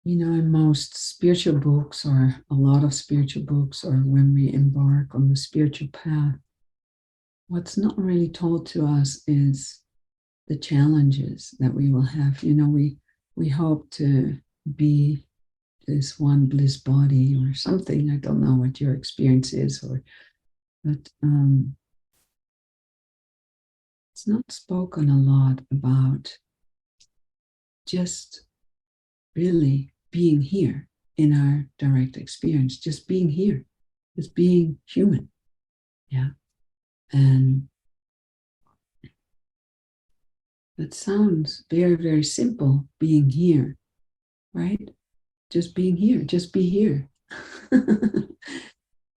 In most spiritual books, or a lot of spiritual books, or when we embark on the spiritual path, what's not really told to us is the challenges that we will have. We hope to be this one bliss body or something. I don't know what your experience is, but it's not spoken a lot about just really being here in our direct experience, just being here, just being human. Yeah. And that sounds very, very simple, being here, right? Just being here, just be here.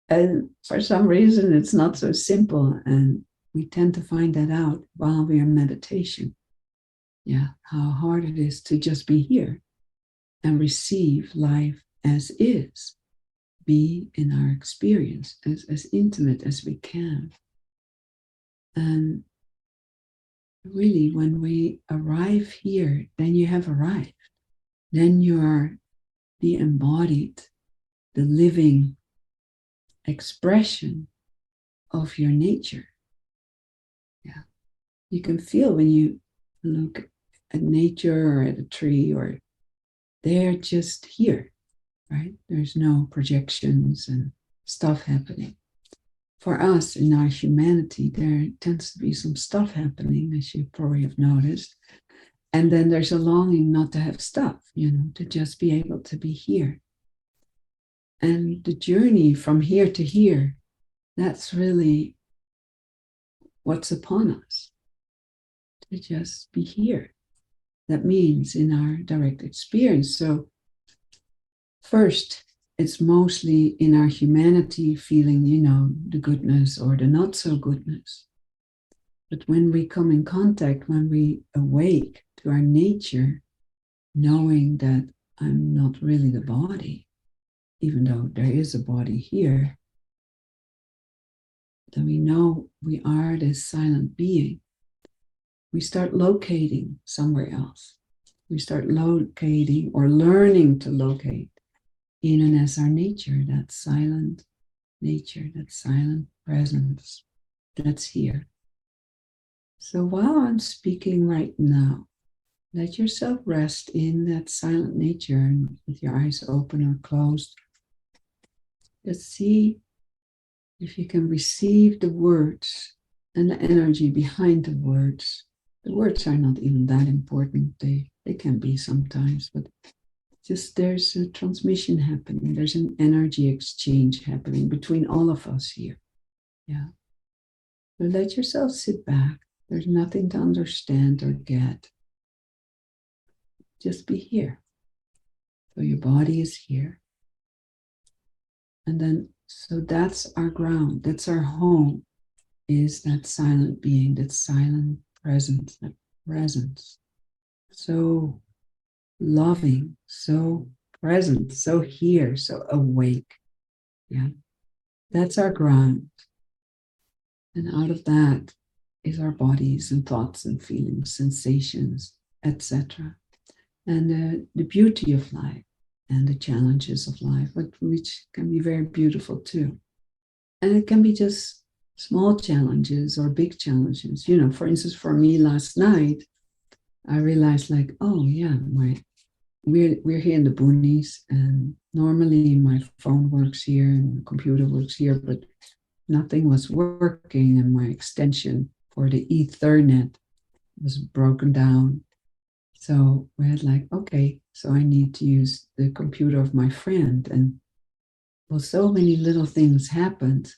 And for some reason, it's not so simple. And we tend to find that out while we are in meditation. Yeah, how hard it is to just be here and receive life as is, be in our experience as intimate as we can. And really, when we arrive here, then you have arrived. Then you are the embodied, the living expression of your nature. Yeah. You can feel when you look at nature or at a tree, or they're just here, right? There's no projections and stuff happening. For us in our humanity, there tends to be some stuff happening, as you probably have noticed. And then there's a longing not to have stuff, to just be able to be here. And the journey from here to here, that's really what's upon us, to just be here. That means in our direct experience. So first, it's mostly in our humanity feeling, the goodness or the not so goodness. But when we come in contact, when we awake to our nature, knowing that I'm not really the body, even though there is a body here, then we know we are this silent being. We start locating somewhere else. We start locating or learning to locate in and as our nature, that silent nature, that silent presence that's here. So while I'm speaking right now, let yourself rest in that silent nature, and with your eyes open or closed, just see if you can receive the words and the energy behind the words. The words are not even that important. They can be sometimes, but just there's a transmission happening. There's an energy exchange happening between all of us here. Yeah. So let yourself sit back. There's nothing to understand or get. Just be here. So your body is here. And then, so that's our ground. That's our home, is that silent being, that silent presence, that presence. So loving, so present, so here, so awake. Yeah. That's our ground. And out of that is our bodies and thoughts and feelings, sensations, etc. And the beauty of life and the challenges of life, which can be very beautiful too. And it can be just small challenges or big challenges. For instance, for me last night, I realized oh yeah, we're here in the boonies, and normally my phone works here and the computer works here, but nothing was working, and my extension for the Ethernet was broken down. So we had okay, so I need to use the computer of my friend. And well, so many little things happened.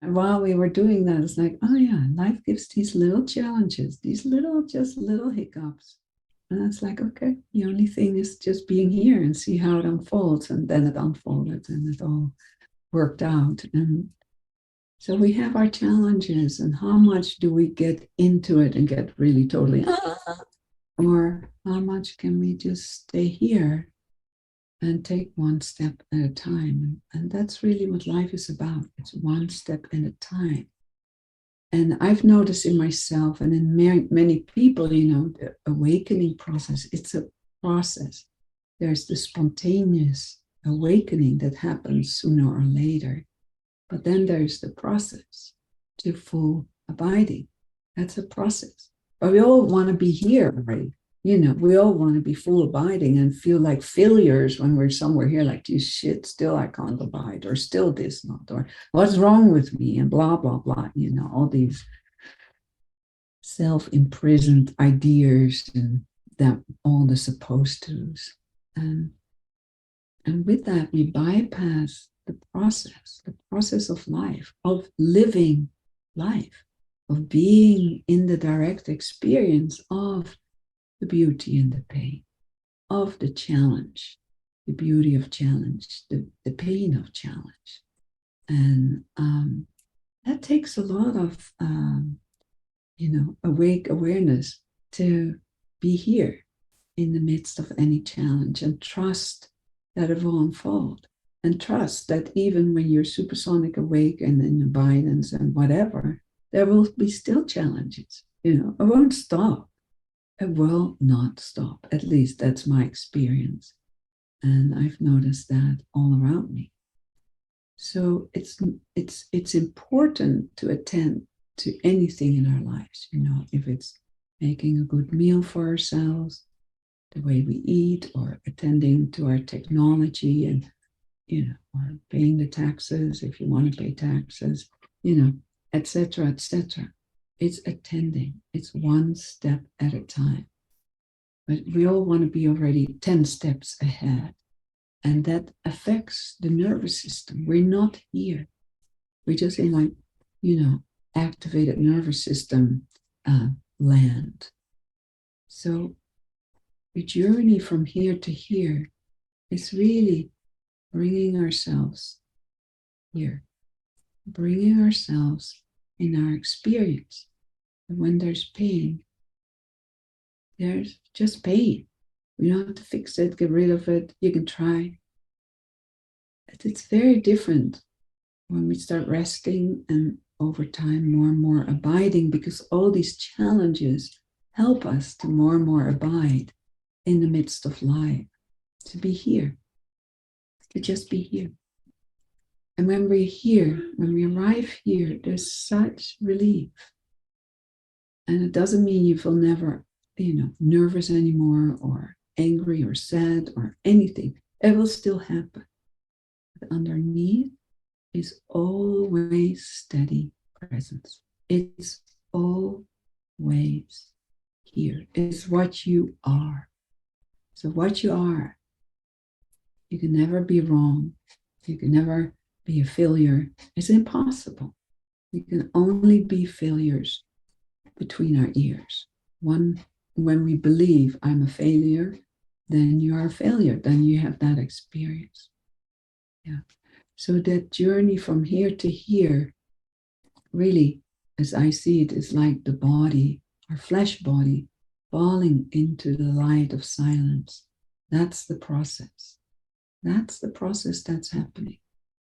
And while we were doing that, it's oh yeah, life gives these little challenges, these just little hiccups. And it's okay, the only thing is just being here and see how it unfolds. And then it unfolded and it all worked out. And so we have our challenges, and how much do we get into it and get really totally, or how much can we just stay here and take one step at a time? And that's really what life is about. It's one step at a time. And I've noticed in myself and in many people, the awakening process, it's a process. there's the spontaneous awakening that happens sooner or later. But then there's the process to full abiding. That's a process. But we all want to be here, right? We all want to be full abiding and feel like failures when we're somewhere here, like, geez, shit, still I can't abide, or still this not, or what's wrong with me, and blah, blah, blah, all these self-imprisoned ideas and that all the supposed tos. And with that, we bypass the process of life, of living life, of being in the direct experience of the beauty and the pain, of the challenge, the beauty of challenge, the pain of challenge. And that takes a lot of, awake awareness to be here in the midst of any challenge, and trust that it will unfold, and trust that even when you're supersonic awake and in abundance and whatever, there will be still challenges. It won't stop. It will not stop. At least that's my experience. And I've noticed that all around me. So it's important to attend to anything in our lives, if it's making a good meal for ourselves, the way we eat, or attending to our technology, and, or paying the taxes if you want to pay taxes, etc., etc. It's attending. It's one step at a time. But we all want to be already 10 steps ahead. And that affects the nervous system. We're not here. We're just in activated nervous system land. So the journey from here to here is really bringing ourselves here, bringing ourselves in our experience. And when there's pain, there's just pain. We don't have to fix it, get rid of it. You can try. It's very different when we start resting and over time more and more abiding, because all these challenges help us to more and more abide in the midst of life, to be here, to just be here. And when we're here, when we arrive here, there's such relief. And it doesn't mean you feel never, nervous anymore, or angry or sad or anything. It will still happen. But underneath is always steady presence. It's always here. It's what you are. So what you are, you can never be wrong. You can never be a failure. It's impossible. You can only be failures between our ears. When we believe I'm a failure, then you are a failure. Then you have that experience. Yeah. So that journey from here to here, really, as I see it, is like the body, our flesh body, falling into the light of silence. That's the process. That's the process that's happening.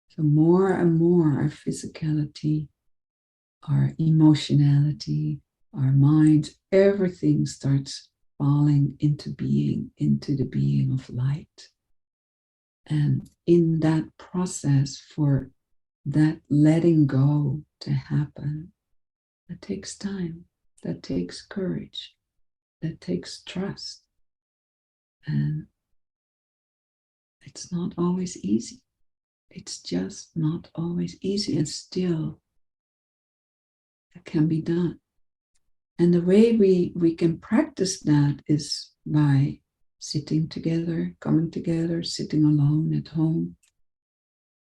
So more and more our physicality, our emotionality, our minds, everything starts falling into being, into the being of light. And in that process, for that letting go to happen, that takes time, that takes courage, that takes trust. And it's not always easy. It's just not always easy, and still it can be done. And the way we can practice that is by sitting together, coming together, sitting alone at home,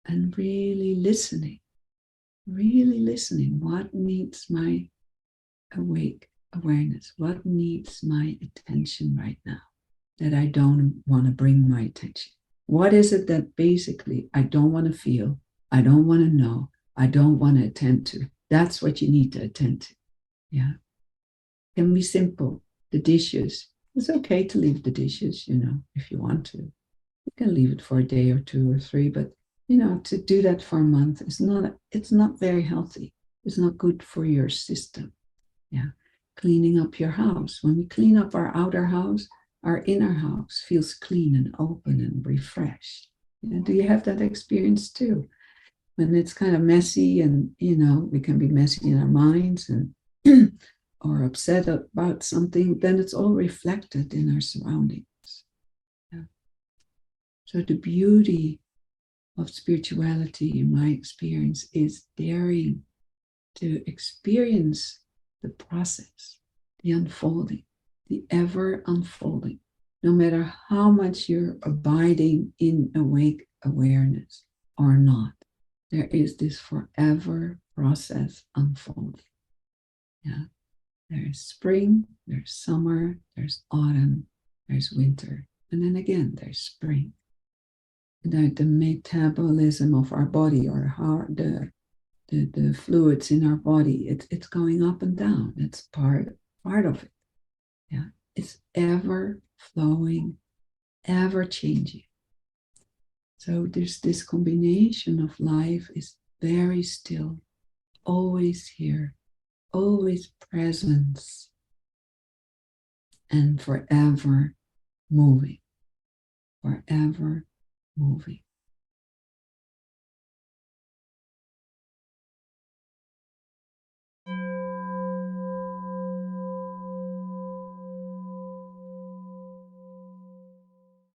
and really listening. What needs my awake awareness? What needs my attention right now that I don't want to bring my attention? What is it that basically I don't want to feel, I don't want to know, I don't want to attend to? That's what you need to attend to. Yeah. It can be simple. The dishes. It's okay to leave the dishes, if you want to. You can leave it for a day or 2 or 3, but to do that for a month it's not very healthy. It's not good for your system. Yeah. Cleaning up your house. When we clean up our outer house, our inner house feels clean and open and refreshed. Do you have that experience too? When it's kind of messy and, we can be messy in our minds and or upset about something, then it's all reflected in our surroundings. Yeah. So the beauty of spirituality, in my experience, is daring to experience the process, the unfolding, the ever unfolding, no matter how much you're abiding in awake awareness or not. There is this forever process unfolding. Yeah. There's spring, there's summer, there's autumn, there's winter, and then again there's spring. The metabolism of our body, or how the fluids in our body, it's going up and down. It's part of it. Yeah, it's ever flowing, ever changing. So there's this combination of life is very still, always here, always presence, and forever moving, forever moving.